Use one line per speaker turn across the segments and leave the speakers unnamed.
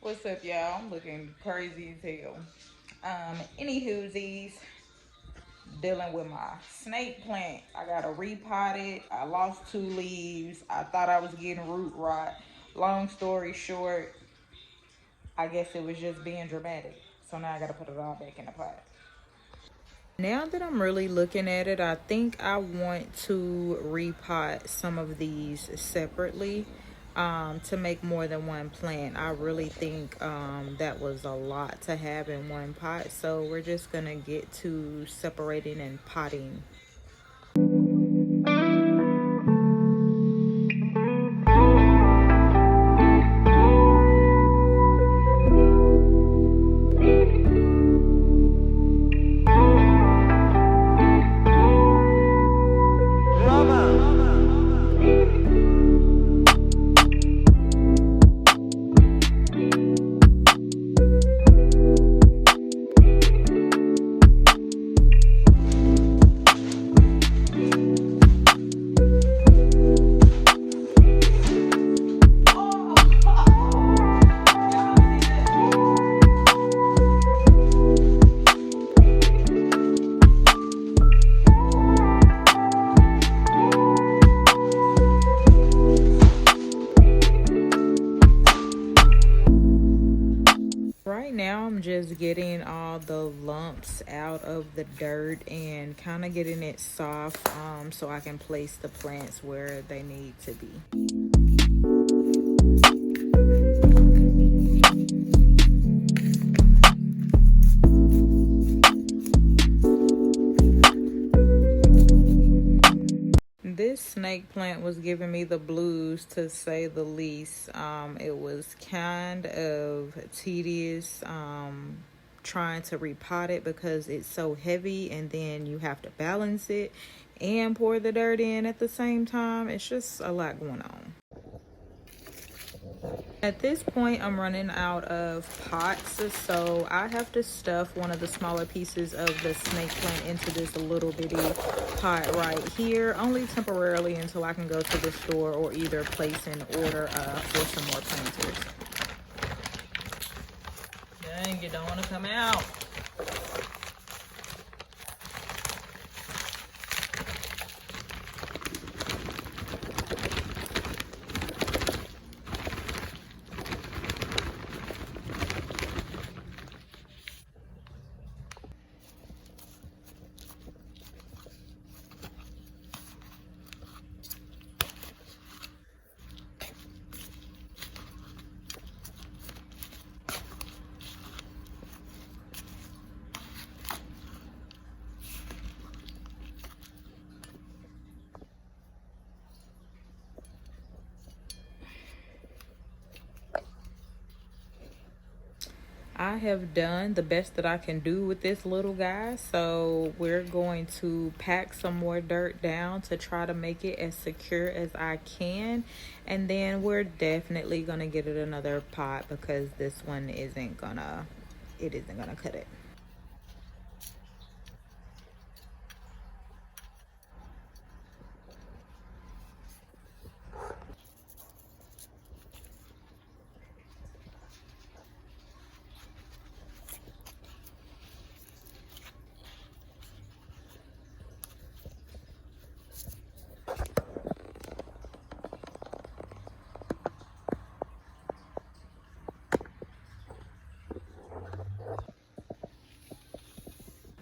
What's up, y'all? I'm looking crazy as hell. Anywhoosies, dealing with my snake plant. I gotta repot it. I lost 2 leaves. I thought I was getting root rot. Long story short, I guess it was just being dramatic. So now I gotta put it all back in the pot. Now that I'm really looking at it, I think I want to repot some of these separately to make more than one plant. I really think that was a lot to have in one pot. So we're just going to get to separating and potting. Right now, I'm just getting all the lumps out of the dirt and kind of getting it soft so I can place the plants where they need to be. This snake plant was giving me the blues, to say the least. It was kind of tedious trying to repot it because it's so heavy, and then you have to balance it and pour the dirt in at the same time. It's just a lot going on. At this point, I'm running out of pots, so I have to stuff one of the smaller pieces of the snake plant into this little bitty pot right here, only temporarily until I can go to the store or either place an order for some more planters. Dang, you don't want to come out. I have done the best that I can do with this little guy, so we're going to pack some more dirt down to try to make it as secure as I can, and then we're definitely gonna get it another pot because this one isn't gonna cut it.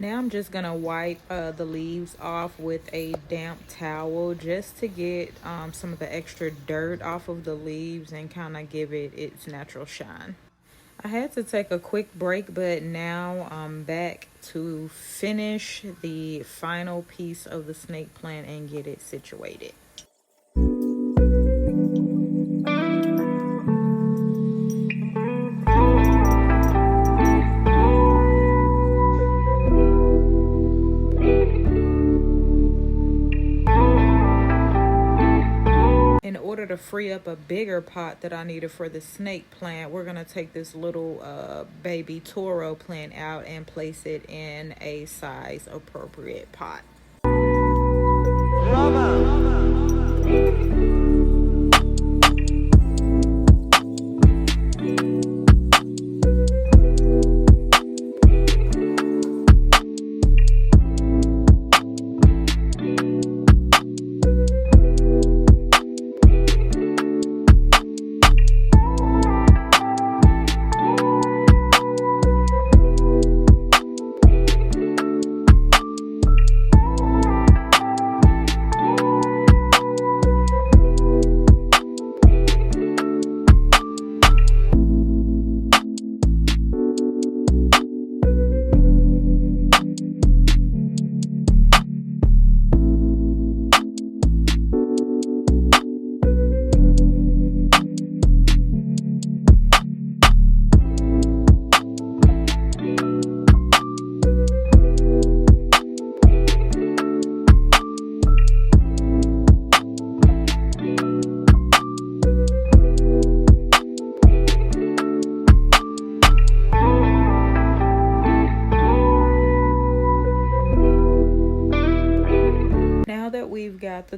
Now I'm just gonna wipe the leaves off with a damp towel just to get some of the extra dirt off of the leaves and kind of give it its natural shine. I had to take a quick break, but now I'm back to finish the final piece of the snake plant and get it situated. In order to free up a bigger pot that I needed for the snake plant, we're going to take this little baby Toro plant out and place it in a size appropriate pot.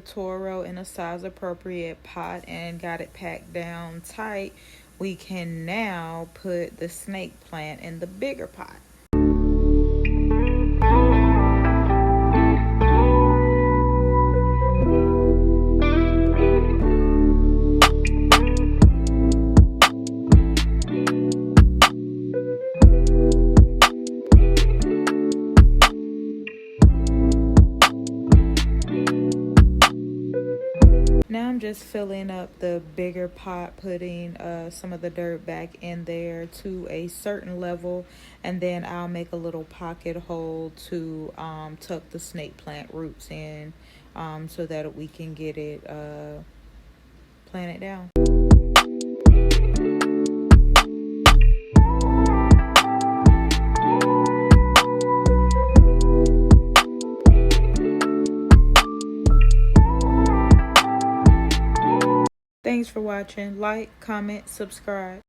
Toro in a size appropriate pot and got it packed down tight, we can now put the snake plant in the bigger pot. Now I'm just filling up the bigger pot, putting some of the dirt back in there to a certain level, and then I'll make a little pocket hole to tuck the snake plant roots in, so that we can get it planted down. Thanks for watching. Like, comment, subscribe.